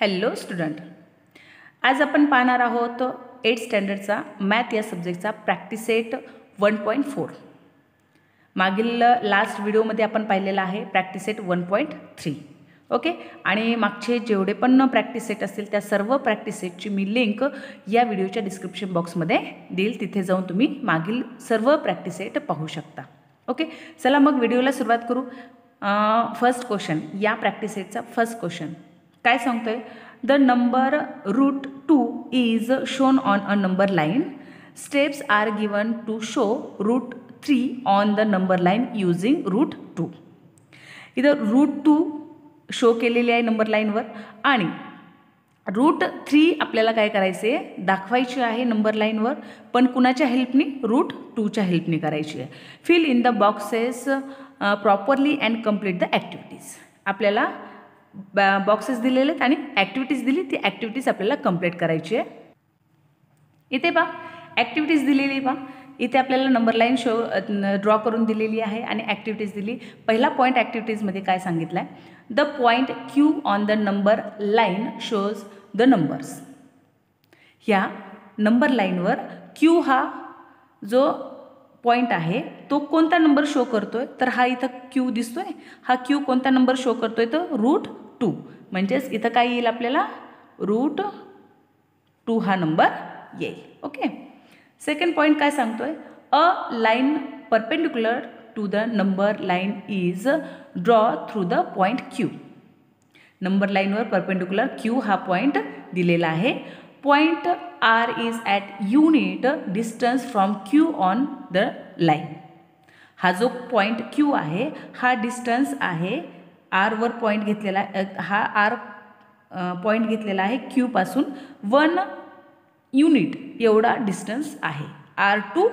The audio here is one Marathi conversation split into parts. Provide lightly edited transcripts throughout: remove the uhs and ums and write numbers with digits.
हॅलो स्टुडंट, आज आपण पाहणार आहोत 8th स्टँडर्डचा मॅथ या सब्जेक्टचा प्रॅक्टिस सेट 1.4. मागील लास्ट व्हिडिओमध्ये आपण पाहिलेला आहे प्रॅक्टिस सेट 1.3. ओके. आणि मागचे जेवढे पण प्रॅक्टिस सेट असतील त्या सर्व प्रॅक्टिस सेटची मी लिंक या व्हिडिओच्या डिस्क्रिप्शन बॉक्समध्ये देईल. तिथे जाऊन तुम्ही मागील सर्व प्रॅक्टिस सेट पाहू शकता. ओके. चला मग व्हिडिओला सुरुवात करू. फर्स्ट क्वेश्चन, या प्रॅक्टिस सेटचा फर्स्ट क्वेश्चन काय सांगतोय? The number √2 is shown on a number line. Steps are given to show √3 on the number line using √2. इथं √2 शो केलेली आहे नंबर लाईनवर आणि √3 आपल्याला काय करायचे आहे, दाखवायची आहे नंबर लाईनवर, पण कुणाच्या हेल्पनी? √2च्या हेल्पनी करायची आहे. Fill in the boxes properly and complete the activities. आपल्याला बॉक्सेस दिलेले आहेत आणि ॲक्टिव्हिटीज दिली, ती ॲक्टिव्हिटीज आपल्याला कंप्लीट करायची आहे. इथे पहा ॲक्टिव्हिटीज दिलेली पहा. इथे आपल्याला नंबर लाईन ड्रॉ करून दिलेली आहे आणि ॲक्टिव्हिटीज दिली. पहिला पॉईंट ॲक्टिव्हिटीजमध्ये काय सांगितलं आहे? The point Q on the number line shows the numbers. ह्या नंबर लाईनवर Q हा जो पॉईंट आहे तो कोणता नंबर शो करतोय? तर हा इथं Q दिसतोय. हा Q कोणता नंबर शो करतोय? तर √2. म्हणजेच इथं काय येईल आपल्याला? √2 हा नंबर येईल. ओके. सेकंड पॉईंट काय सांगतोय? A line perpendicular to the number line is draw through the point Q. Number लाईनवर परपेंडिक्युलर Q हा पॉईंट दिलेला आहे. Point R is at unit distance from Q on the line. हा जो पॉईंट Q आहे हा डिस्टन्स आहे R वर पॉईंट घेतलेला आहे. हा R पॉईंट घेतलेला आहे Q पासून 1 युनिट एवढा डिस्टन्स आहे. R टू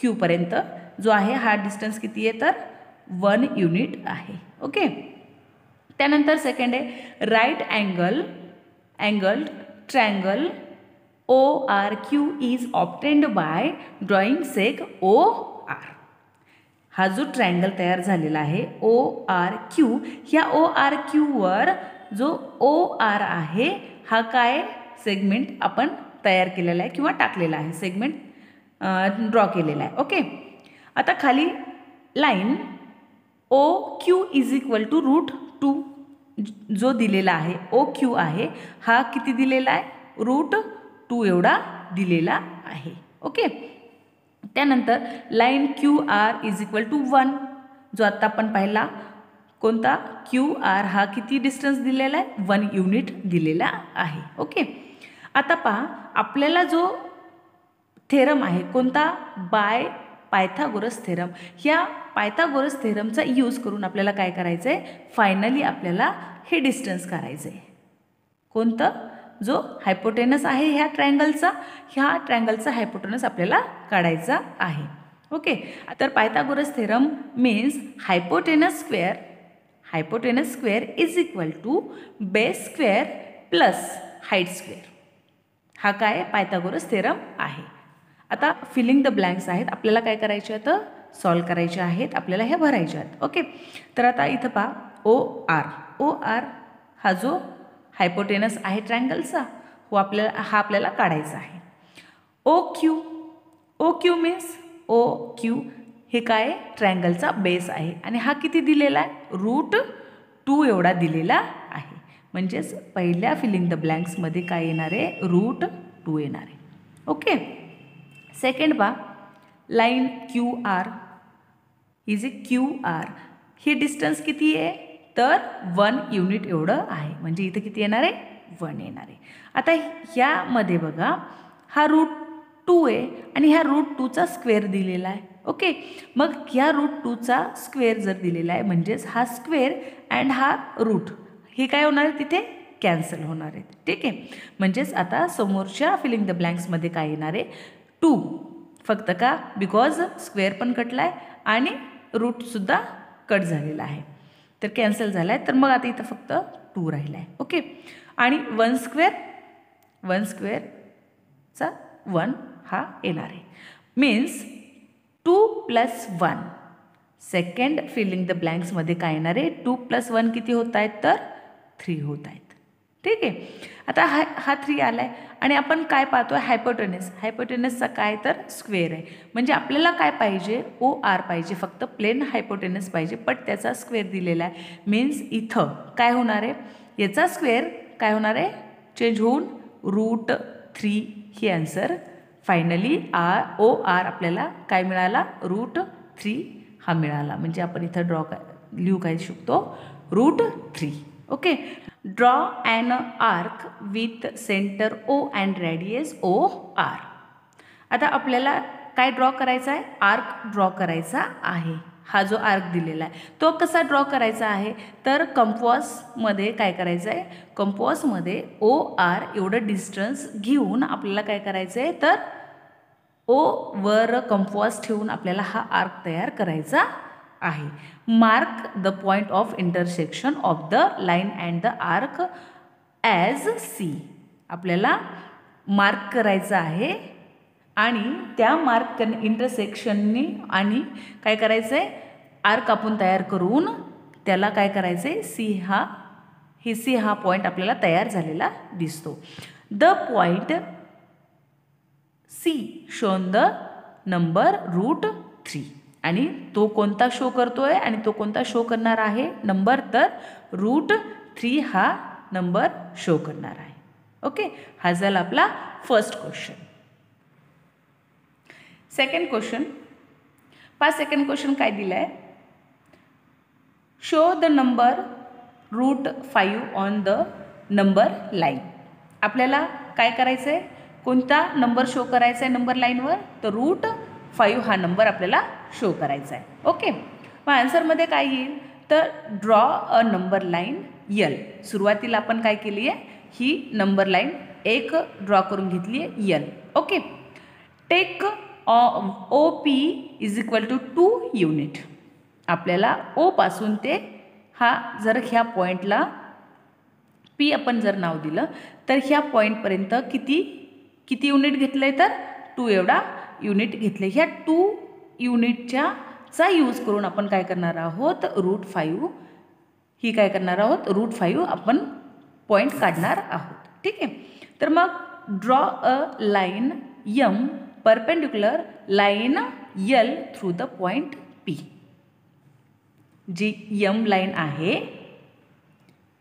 Q पर्यंत जो आहे हा डिस्टन्स किती आहे? तर 1 युनिट आहे. ओके. त्यानंतर सेकंड आहे right angled triangle ORQ is obtained by drawing seg OR. हा जो ट्रायंगल तयार झालेला आहे ORQ, ह्या ORQ वर जो OR आहे हा काय सेगमेंट आपण तयार केलेला आहे किंवा टाकलेला आहे, सेगमेंट ड्रॉ केलेला आहे. ओके. आता खाली line OQ is equal to √2 जो दिलेला आहे OQ आहे हा किती दिलेला आहे? √2 एवढा दिलेला आहे. ओके. त्यानंतर line QR is equal to 1 जो आत्ता आपण पाहिला कोणता? QR हा किती डिस्टन्स दिलेला आहे? 1 युनिट दिलेला आहे. ओके. आता पहा आपल्याला जो थेरम आहे कोणता? Bye Pythagoras theorem. ह्या पायथागोरस थेरमचा यूज करून आपल्याला काय करायचं आहे? फायनली आपल्याला हे डिस्टन्स काढायचं आहे. कोणतं? जो हायपोटेनस आहे ह्या ट्रायंगलचा हायपोटेनस आपल्याला काढायचा आहे. ओके. तर Pythagoras theorem means hypotenuse square is equal to base square plus height square. हा काय? पायथागोरस थेरम आहे. आता फिलिंग द ब्लँक्स आहेत. आपल्याला काय करायचे आहेत? सॉल्व करायचे आहेत. आपल्याला हे भरायचे आहेत. ओके. तर आता इथं पहा OR हा जो हायपोटेनस आहे ट्रायंगलचा हा आपल्याला काढायचा आहे. OQ मीन्स OQ हे काय? ट्रायंगलचा बेस आहे आणि हा किती दिलेला आहे? √2 एवढा दिलेला आहे. म्हणजेच पहिल्या फिलिंग द ब्लँक्समध्ये काय येणार आहे? √2 येणार आहे. ओके. सेकंड पहा line QR is QR. He distance किती आहे? तर 1 युनिट एवढं आहे. म्हणजे इथं किती येणार आहे? 1 येणार आहे. आता ह्यामध्ये बघा हा √2 आहे आणि ह्या √2चा स्क्वेअर दिलेला आहे. ओके. मग ह्या √2चा स्क्वेअर जर दिलेला आहे म्हणजेच हा स्क्वेअर अँड हा रूट हे काय होणार आहे? तिथे कॅन्सल होणार आहेत. ठीक आहे. म्हणजेच आता समोरच्या फिलिंग द ब्लँक्समध्ये काय येणार आहे? 2 फक्त का? बिकॉज स्क्वेअर पण कटला आहे आणि रूटसुद्धा कट झालेला आहे तर कॅन्सल झाला आहे. तर मग आता इथं फक्त 2 राहिला आहे. ओके. आणि 1 स्क्वेअरचा 1 हा येणार आहे. मीन्स 2 + 1. सेकंड फिलिंग द ब्लँक्समध्ये काय येणार आहे? 2 + 1 किती होत आहेत? तर 3 होत आहेत. ठीक आहे. आता हा 3 आला आहे आणि आपण काय पाहतो आहे, हायपोटेनसचा काय तर स्क्वेअर आहे. म्हणजे आपल्याला काय पाहिजे, OR पाहिजे, फक्त प्लेन हायपोटेनस पाहिजे, पण त्याचा स्क्वेअर दिलेला आहे. मीन्स इथं काय होणार आहे, याचा स्क्वेअर काय होणार आहे, चेंज होऊन √3 ही आन्सर. फायनली OR आपल्याला काय मिळाला, √3 हा मिळाला. म्हणजे आपण इथं लिहू काय शकतो, √3. Okay. Draw an arc with centre O and radius OR. आता आपल्याला काय ड्रॉ करायचा आहे, आर्क ड्रॉ करायचा आहे. हा जो आर्क दिलेला आहे तो कसा ड्रॉ करायचा आहे, तर कंपॉसमध्ये काय करायचं आहे, कंपॉसमध्ये OR एवढं डिस्टन्स घेऊन आपल्याला काय करायचं आहे, तर O वर कंपॉस ठेवून आपल्याला हा आर्क तयार करायचा आहे. Mark the point of intersection of the line and the arc as C. आपल्याला मार्क करायचं आहे आणि त्या मार्क इंटरसेक्शननी आणि काय करायचं आहे, आर्क आपण तयार करून त्याला काय करायचं आहे, C हा पॉईंट आपल्याला तयार झालेला दिसतो. The point C shown the number √3. आणि तो कोणता शो करतोय आणि तो कोणता शो करणार आहे नंबर, तर √3 हा नंबर शो करणार आहे. ओके. हा झाला आपला first question. Second question second question काय दिलं आहे, show the number √5 on the number line. आपल्याला काय करायचं आहे, कोणता नंबर शो करायचा आहे नंबर लाईनवर, तर √5 हा नंबर आपल्याला शो करायचा आहे. ओके. मग आन्सरमध्ये काय येईल, तर draw a number line L. सुरुवातीला आपण काय केली आहे, ही नंबर लाईन एक ड्रॉ करून घेतली आहे L. Okay. Take OP = 2 unit. आपल्याला O पासून ते जर ह्या पॉईंटला P आपण जर नाव दिलं तर ह्या पॉईंटपर्यंत किती युनिट घेतलं आहे, तर 2 एवढा युनिट घेतले. ह्या 2 युनिटचा यूज करून आपण काय करणार आहोत, √5 ही काय करणार आहोत, √5 आपण पॉईंट काढणार आहोत. ठीक आहे. तर मग draw a line M perpendicular line L through the point P. जी M लाईन आहे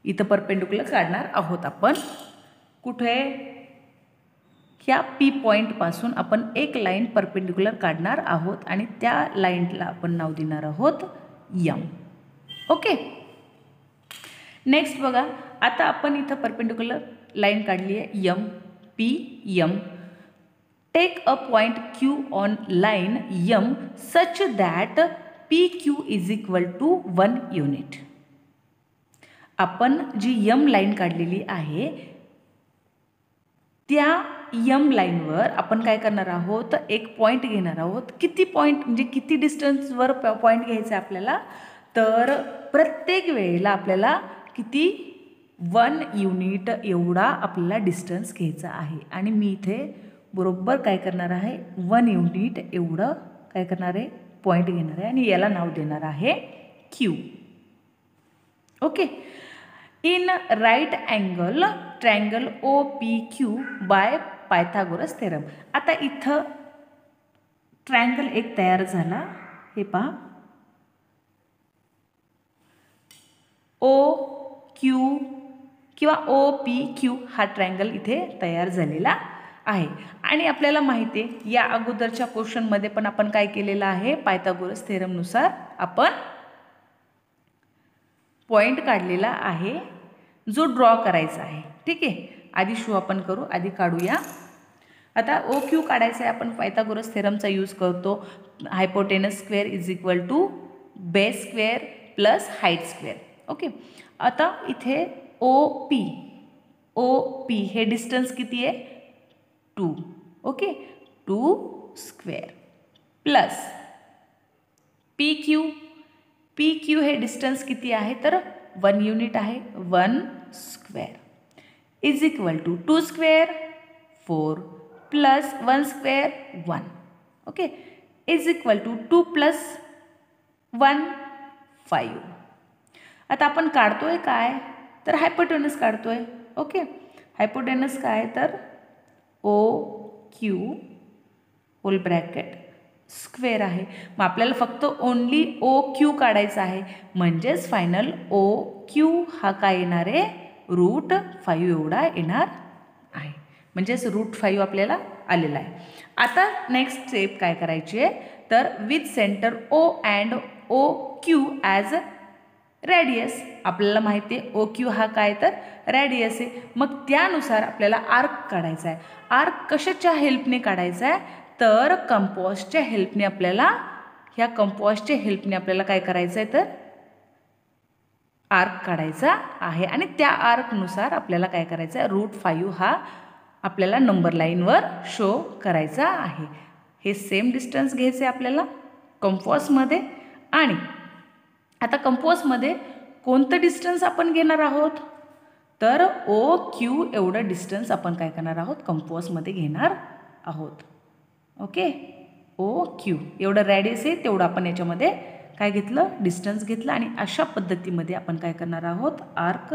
इथं परपेंडिक्युलर काढणार आहोत आपण. कुठे, ह्या P पॉईंटपासून आपण एक लाईन परपेंडिक्युलर काढणार आहोत आणि त्या लाईनला आपण नाव देणार आहोत M. ओके. नेक्स्ट बघा, आता आपण इथं परपेंडिक्युलर लाईन काढली आहे PM. Take a point Q on line M such that PQ = 1 unit. आपण जी M लाईन काढलेली आहे त्या M लाईनवर आपण काय करणार आहोत, एक पॉईंट घेणार आहोत. किती पॉईंट म्हणजे किती डिस्टन्सवर पॉईंट घ्यायचा आपल्याला, तर प्रत्येक वेळेला आपल्याला किती 1 युनिट एवढा आपल्याला डिस्टन्स घ्यायचा आहे. आणि मी इथे बरोबर काय करणार आहे, 1 युनिट एवढं काय करणार आहे, पॉईंट घेणार आहे आणि याला नाव देणार आहे Q. Okay. In right angle triangle OPQ by Pythagoras theorem. आता इथं ट्रायंगल एक तयार झाला, हे पहा, OQ किंवा OPQ हा ट्रायंगल इथे तयार झालेला आहे. आणि आपल्याला माहिती आहे या अगोदरच्या क्वेश्चनमध्ये पण आपण काय केलेलं आहे, पायथागोरस थेरमनुसार आपण पॉईंट काढलेला आहे जो ड्रॉ करायचा आहे. ठीक आहे. आधी शो आपण करू, आधी काढूया. आता OQ काढायचा आहे, आपण पायथागोरस थेरमचा यूज करतो. Hypotenuse square = base square plus height square. Okay. आता इथे OP हे डिस्टन्स किती आहे, 2. ओके. 2 स्क्वेअर प्लस PQ हे डिस्टन्स किती आहे, तर 1 युनिट आहे, 1 square = 2 square 4 plus 1 square 1. Okay. = 2 + 1 5. आता आपण काढतोय काय, तर हायपोटेनस काढतोय. ओके. हायपोटेनस काय आहे तर O Q whole bracket square आहे. मग आपल्याला फक्त ओनली ओ क्यू काढायचा आहे, म्हणजेच फायनल ओ क्यू हा काय येणार आहे √5 एवढा येणार आहे. म्हणजेच √5 आपल्याला आलेला आहे. आता नेक्स्ट स्टेप काय करायची आहे तर with centre O and O Q as radius. आपल्याला माहिती आहे ओ क्यू हा काय तर रॅडियस आहे. मग त्यानुसार आपल्याला आर्क काढायचा आहे. आर्क कशाच्या हेल्पने काढायचा आहे तर कंपॉसच्या हेल्पने आपल्याला ह्या कंपॉसच्या हेल्पने आपल्याला काय करायचं आहे तर आर्क काढायचा आहे. आणि त्या आर्कनुसार आपल्याला काय करायचं आहे √5 हा आपल्याला नंबर लाईनवर शो करायचा आहे. हे सेम डिस्टन्स घ्यायचे आपल्याला कंपॉसमध्ये. आणि आता कंपॉसमध्ये कोणतं डिस्टन्स आपण घेणार आहोत तर ओ क्यू एवढं डिस्टन्स आपण काय करणार आहोत कंपॉसमध्ये घेणार आहोत. ओके. ओ क्यू एवढं रॅडियस आहे तेवढं आपण याच्यामध्ये काय घेतलं डिस्टन्स घेतलं. आणि अशा पद्धतीमध्ये आपण काय करणार आहोत आर्क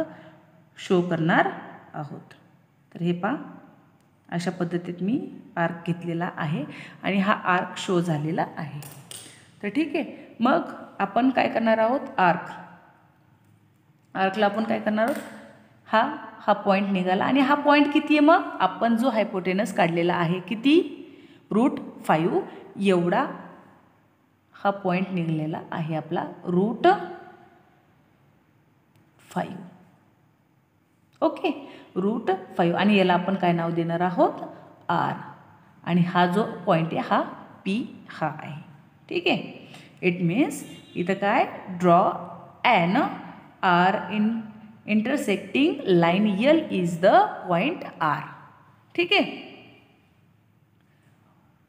शो करणार आहोत. तर हे पहा अशा पद्धतीत मी आर्क घेतलेला आहे आणि हा आर्क शो झालेला आहे. तर ठीक आहे. मग आपण काय करणार आहोत आर्कला आपण काय करणार आहोत हा पॉईंट निघाला. आणि हा पॉईंट किती आहे मग आपण जो हायपोटेनस काढलेला आहे किती √5 एवढा हा पॉईंट निघालेला आहे आपला √5. ओके. √5 आणि याला आपण काय नाव देणार आहोत आर. आणि हा जो पॉईंट आहे हा पी हा आहे. ठीक आहे. इट मीन्स इथं काय draw an arc intersecting line L is the point R. ठीक आहे.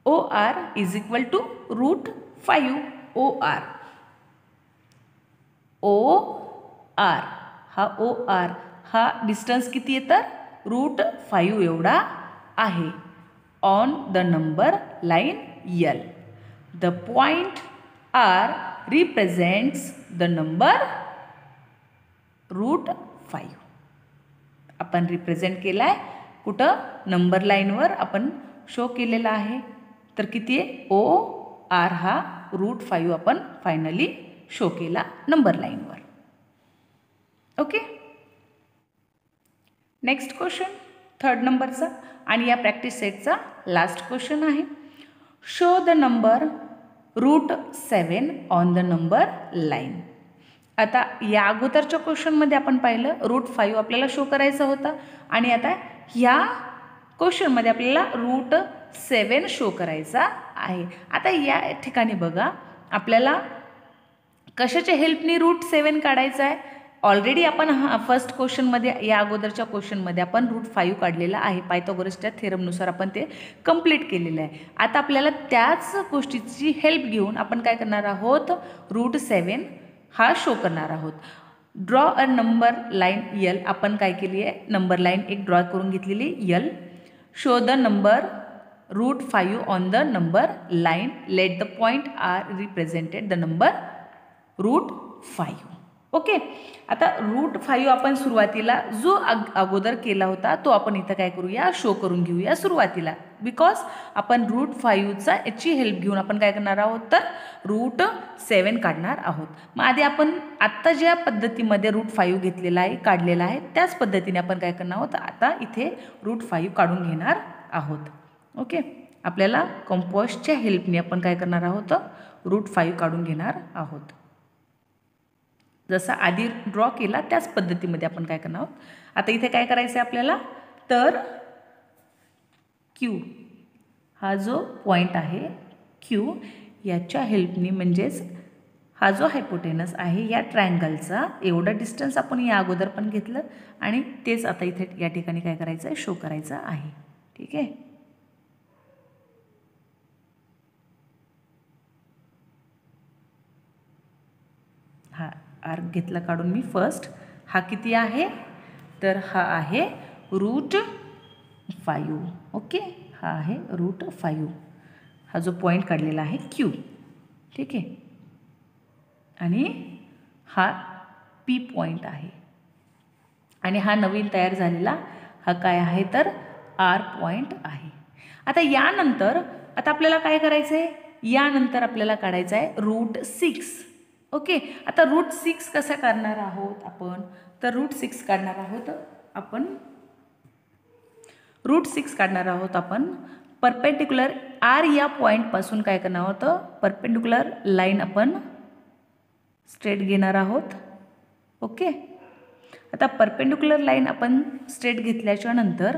O R is equal to √5 O R. O R हा डिस्टन्स किती आहे तर √5 एवढा आहे on the number line L. The point R represents the number √5. आपण रिप्रेझेंट केला आहे कुठं नंबर लाईनवर आपण शो केलेला आहे. तर किती आहे ओ आर हा √5 आपण फायनली शो केला नंबर लाईनवर. ओके. नेक्स्ट क्वेश्चन 3rd नंबरचा आणि या प्रॅक्टिस सेटचा लास्ट क्वेश्चन आहे. Show the number √7 on the number line. आता या अगोदरच्या क्वेश्चनमध्ये आपण पाहिलं √5 आपल्याला शो करायचा होता आणि आता ह्या क्वेश्चनमध्ये आपल्याला √7 शो करायचा आहे. आता या ठिकाणी बघा आपल्याला कशाच्या हेल्पने √7 काढायचा आहे. ऑलरेडी आपण फर्स्ट क्वेश्चनमध्ये या अगोदरच्या क्वेश्चनमध्ये आपण √5 काढलेला आहे. पायथागोरसच्या थेरमनुसार आपण ते कंप्लीट केलेलं आहे. आता आपल्याला त्याच गोष्टीची हेल्प घेऊन आपण काय करणार आहोत √7 हा शो करणार आहोत. Draw a number line L. आपण काय केली आहे नंबर लाईन एक ड्रॉ करून घेतलेली L. Show the number √5 on the number line. Let the point R represented the number √5. Okay. आता √5 आपण सुरुवातीला जो अगोदर केला होता तो आपण इथं काय करूया शो करून घेऊया सुरुवातीला. बिकॉज आपण √5चा याची हेल्प घेऊन आपण काय करणार आहोत तर √7 काढणार आहोत. मग आधी आपण आत्ता ज्या पद्धतीमध्ये √5 घेतलेला आहे काढलेला आहे त्याच पद्धतीने आपण काय करणार आहोत आता इथे √5 काढून घेणार आहोत. ओके. आपल्याला कंपॉसच्या हेल्पने आपण काय करणार आहोत √5 काढून घेणार आहोत. जसा आधी ड्रॉ केला त्याच पद्धतीमध्ये आपण काय करणार आहोत. आता इथे काय करायचं आहे आपल्याला तर क्यू हा जो पॉईंट आहे क्यू याच्या हेल्पने म्हणजेच हा जो हायपोटेनस आहे या ट्रायंगलचा एवढं डिस्टन्स आपण या अगोदर पण घेतलं आणि तेच आता इथे या ठिकाणी काय करायचं आहे शो करायचं आहे. ठीक आहे. हा आर्क घेतला काढून मी फर्स्ट. हा किती आहे तर हा आहे √5. ओके. हा आहे √5 हा जो पॉईंट काढलेला आहे क्यू. ठीक आहे. आणि हा पी पॉईंट आहे. आणि हा नवीन तयार झालेला हा काय आहे तर आर पॉईंट आहे. आता यानंतर आता आपल्याला काय करायचं आहे, यानंतर आपल्याला काढायचं आहे रूट 6. ओके, आता रूट 6 कसं करणार आहोत आपण, तर रूट 6 काढणार आहोत आपण, रूट 6 काढणार आहोत आपण परपेंडिक्युलर आर या पॉईंटपासून काय करणार आहोत, परपेंडिक्युलर लाईन आपण स्ट्रेट घेणार आहोत. ओके, आता परपेंडिक्युलर लाईन आपण स्ट्रेट घेतल्याच्या नंतर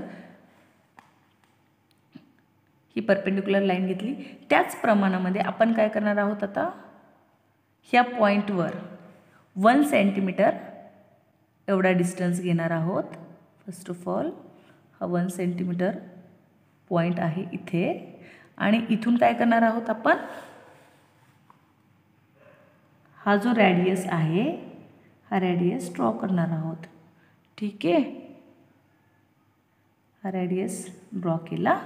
ही परपेंडिक्युलर लाईन घेतली, त्याच प्रमाणामध्ये आपण काय करणार आहोत, आता ह्या पॉईंटवर 1 सेंटीमीटर एवढा डिस्टन्स घेणार आहोत. फर्स्ट ऑफ ऑल हा 1 सेंटीमीटर पॉईंट आहे इथे, आणि इथून काय करणार आहोत आपण, हा जो रॅडियस आहे हा रॅडियस ड्रॉ करणार आहोत. ठीक आहे, हा रॅडियस ड्रॉ केला.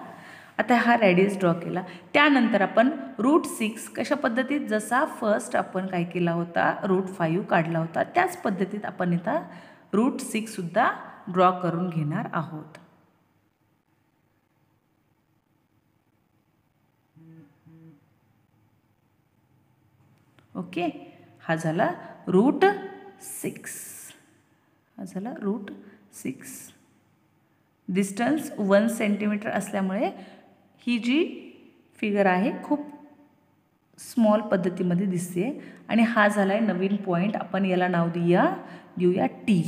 आता हा रॅडियस ड्रॉ केला त्यानंतर आपण रूट 6 कशा पद्धतीत, जसा फर्स्ट आपण काय केला होता रूट 5 काढला होता त्याच पद्धतीत आपण इथं रूट 6 सुद्धा ड्रॉ करून घेणार आहोत. ओके, हा झाला रूट 6, हा झाला रूट 6. डिस्टन्स 1 सेंटीमीटर असल्यामुळे ही जी फिगर आहे खूप स्मॉल पद्धतीमध्ये दिसते, आणि हा झाला आहे नवीन पॉईंट. आपण याला नाव देऊया टी.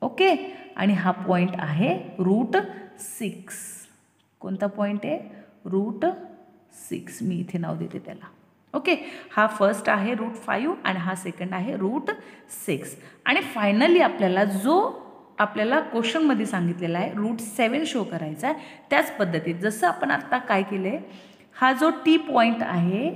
ओके, आणि हा पॉईंट आहे रूट 6. कोणता पॉईंट आहे, रूट 6. मी इथे नाव देते त्याला. ओके, हा फर्स्ट आहे रूट 5 आणि हा सेकंड आहे रूट 6. आणि फायनली आपल्याला जो आपल्याला क्वेश्चनमध्ये सांगितलेला आहे रूट 7 शो करायचा आहे, त्याच पद्धतीत जसं आपण आता काय केलं आहे, हा जो टी पॉईंट आहे,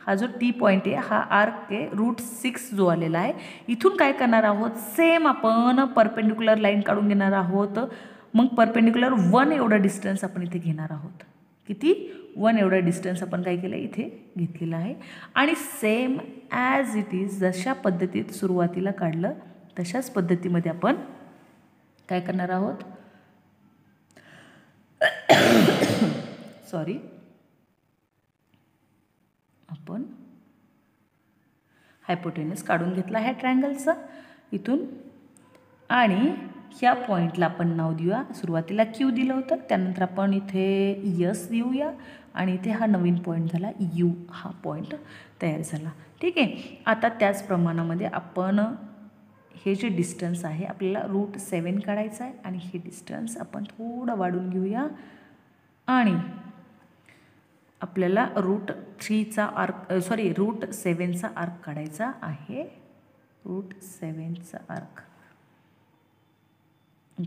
हा जो टी पॉईंट आहे हा आर्क आहे रूट 6 जो आलेला आहे, इथून काय करणार आहोत, सेम आपण परपेंडिक्युलर लाईन काढून घेणार आहोत. मग परपेंडिक्युलर 1 एवढा डिस्टन्स आपण इथे घेणार आहोत. किती, 1 एवढा डिस्टन्स आपण काय केलं इथे घेतलेला आहे. आणि सेम ॲज इट इज जशा पद्धतीत सुरुवातीला काढलं तशाच पद्धतीमध्ये आपण काय करणार आहोत, सॉरी, आपण हायपोटेनस काढून घेतला ह्या ट्रायंगलचा इथून, आणि ह्या पॉईंटला आपण नाव देऊया, सुरुवातीला क्यू दिलं होतं त्यानंतर आपण इथे यस देऊया, आणि इथे हा नवीन पॉईंट झाला यू, हा पॉईंट तयार झाला. ठीक आहे, आता त्याच प्रमाणामध्ये आपण हे जे डिस्टन्स आहे आपल्याला रूट 7 काढायचं आहे, आणि हे डिस्टन्स आपण थोडं वाढून घेऊया, आणि आपल्याला रूट 3चा आर्क रूट 7चा आर्क काढायचा आहे. रूट 7चा आर्क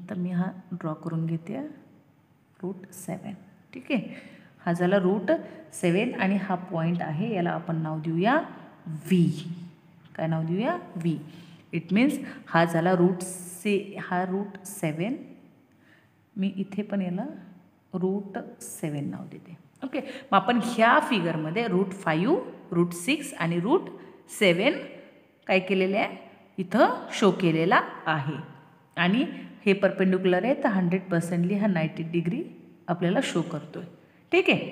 तर मी हा ड्रॉ करून घेते रूट 7. ठीक आहे, हा झाला रूट 7 आणि हा पॉईंट आहे याला आपण नाव देऊया व्ही. काय नाव देऊया, व्ही. इट मीन्स हा झाला हा रूट 7. मी इथे पण याला रूट 7 नाव देते. ओके, मग आपण ह्या फिगरमध्ये रूट 5, रूट 6 आणि रूट 7 काय केलेले आहे इथं शो केलेला आहे, आणि हे परपेंडिक्युलर आहे तर 100% हा 90 डिग्री आपल्याला शो करतोय. ठीक आहे,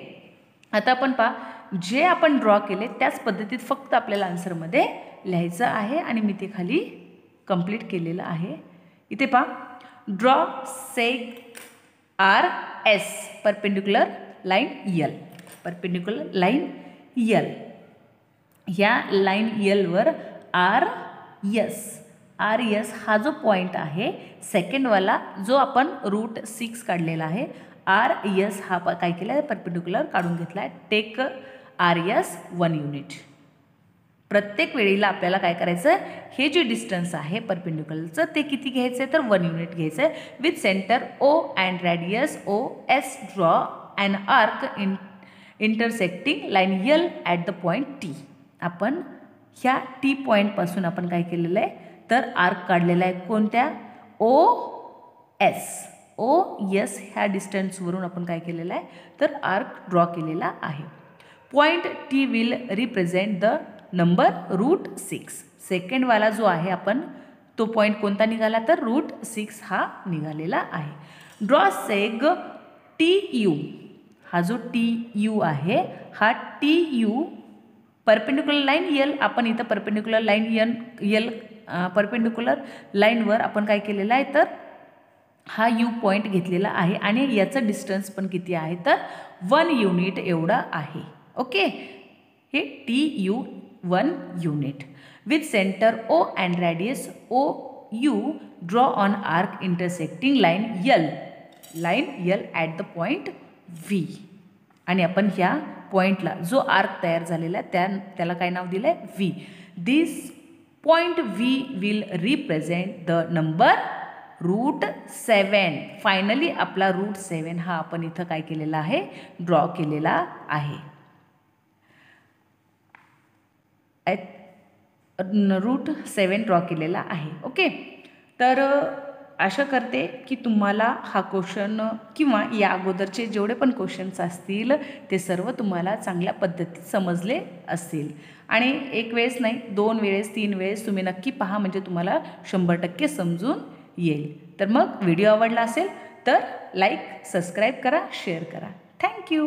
आता आपण पहा जे आपण ड्रॉ केले त्याच पद्धतीत फक्त आपल्याला आन्सरमध्ये लिहायचं आहे, आणि मी ते खाली कंप्लीट केलेलं आहे. इथे पहा, draw seg R S perpendicular line L, perpendicular line L, ह्या लाईन यलवर आर एस हा जो पॉईंट आहे सेकंडवाला जो आपण रूट 6 काढलेला आहे, आर एस हा काय केला आहे परपेंडिक्युलर काढून घेतला आहे. Take R S 1 unit. प्रत्येक वेळेला आपल्याला काय करायचं, हे जे डिस्टन्स आहे परपेंडिक्युलरचं ते किती घ्यायचं आहे तर 1 युनिट घ्यायचं आहे. With centre O and radius O S draw and arc intersecting line L at the point T. आपण ह्या टी पॉईंटपासून आपण काय केलेलं आहे तर आर्क काढलेला आहे, कोणत्या, ओ एस ह्या डिस्टन्सवरून आपण काय केलेलं आहे तर आर्क ड्रॉ केलेला आहे. Point T will represent the number root 6. सेकंडवाला जो आहे आपण तो पॉईंट कोणता निघाला तर √6 हा निघालेला आहे. ड्रॉ सेग TU, हा जो TU आहे हा TU परपेंडिक्युलर लाईन L, आपण इथं परपेंडिक्युलर लाईन L परपेंडिक्युलर लाईनवर आपण काय केलेलं आहे तर हा U पॉईंट घेतलेला आहे आणि याचं डिस्टन्स पण किती आहे तर 1 युनिट एवढा आहे. ओके, हे TU 1 unit. With centre O and radius OU draw on arc intersecting line L at the point V. आणि आपण ह्या पॉईंटला जो आर्क तयार झालेला त्याला काय नाव दिलं आहे V. This point V will represent the number √7. Finally आपला √7 हा आपण इथं काय केलेला आहे ड्रॉ केलेला आहे. √7 ड्रॉ केलेला आहे. ओके, तर आशा करते की तुम्हाला हा क्वेश्चन किंवा या अगोदरचे जेवढे पण क्वेश्चन्स असतील ते सर्व तुम्हाला चांगल्या पद्धतीत समजले असतील. आणि एक वेळेस नाही, 2 वेळेस 3 वेळेस तुम्ही नक्की पहा, म्हणजे तुम्हाला 100% समजून येईल. तर मग व्हिडिओ आवडला असेल तर लाईक, सबस्क्राईब करा, शेअर करा. थँक्यू.